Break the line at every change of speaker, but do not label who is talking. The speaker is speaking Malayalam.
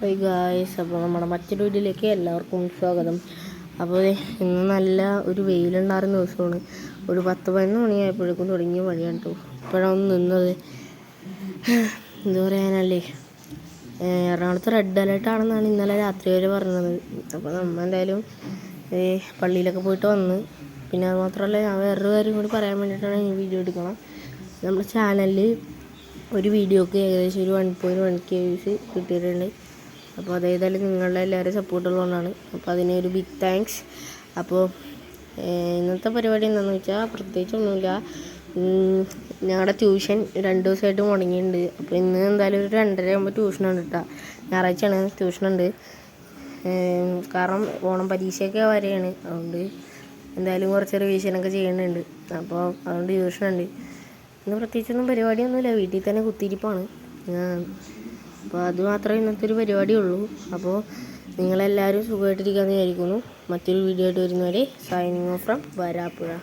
ഹൈ ഗായ്സ്, അപ്പോൾ നമ്മുടെ മറ്റൊരു വീഡിയോയിലേക്ക് എല്ലാവർക്കും സ്വാഗതം. അപ്പോൾ ഇന്ന് നല്ല ഒരു വെയിലുണ്ടായിരുന്ന ദിവസമാണ്. ഒരു 10-11 മണിയായപ്പോഴേക്കും തുടങ്ങിയ മഴയാണ് കേട്ടോ. ഇപ്പോഴാണ് നിന്നത്. എന്താ പറയാനല്ലേ, എറണാകുളത്ത് റെഡ് അലേർട്ടാണെന്നാണ് ഇന്നലെ രാത്രി വരെ പറഞ്ഞത്. അപ്പോൾ നമ്മൾ എന്തായാലും പള്ളിയിലൊക്കെ പോയിട്ട് വന്ന്. പിന്നെ അത് മാത്രമല്ല, ഞാൻ വേറൊരു കാര്യം കൂടി പറയാൻ വേണ്ടിയിട്ടാണ് ഈ വീഡിയോ എടുക്കണം. നമ്മുടെ ചാനലിൽ ഒരു വീഡിയോക്ക് ഏകദേശം ഒരു 1.1K വ്യൂസ് കിട്ടിയിട്ടുണ്ട്. അപ്പോൾ അതേതായാലും നിങ്ങളുടെ എല്ലാവരും സപ്പോർട്ടുള്ളതുകൊണ്ടാണ്. അപ്പോൾ അതിനൊരു ബിഗ് താങ്ക്സ്. അപ്പോൾ ഇന്നത്തെ പരിപാടി എന്താണെന്ന് വെച്ചാൽ പ്രത്യേകിച്ചൊന്നുമില്ല. ഞങ്ങളുടെ ട്യൂഷൻ 2 ദിവസമായിട്ട് മുടങ്ങിയിട്ടുണ്ട്. അപ്പോൾ ഇന്ന് എന്തായാലും ഒരു 2:30 ആകുമ്പോൾ ട്യൂഷനുണ്ട് കേട്ടോ. ഞായറാഴ്ചയാണ് ട്യൂഷനുണ്ട്. കാരണം ഓണം പരീക്ഷയൊക്കെ വരെയാണ്. അതുകൊണ്ട് എന്തായാലും കുറച്ച് റിവിഷനൊക്കെ ചെയ്യുന്നുണ്ട്. അപ്പോൾ അതുകൊണ്ട് ട്യൂഷനുണ്ട്. ഇന്ന് പ്രത്യേകിച്ചൊന്നും പരിപാടിയൊന്നുമില്ല, വീട്ടിൽ തന്നെ കുത്തിയിരിപ്പാണ്. അപ്പോൾ അത് മാത്രമേ ഇന്നത്തെ ഒരു പരിപാടിയുള്ളൂ. അപ്പോൾ നിങ്ങളെല്ലാവരും സുഖമായിട്ടിരിക്കാമെന്ന് വിചാരിക്കുന്നു. മറ്റൊരു വീഡിയോ ആയിട്ട് വരുന്നവരെ സൈനിങ് ഓഫ് ഫ്രം വരാപ്പുഴ.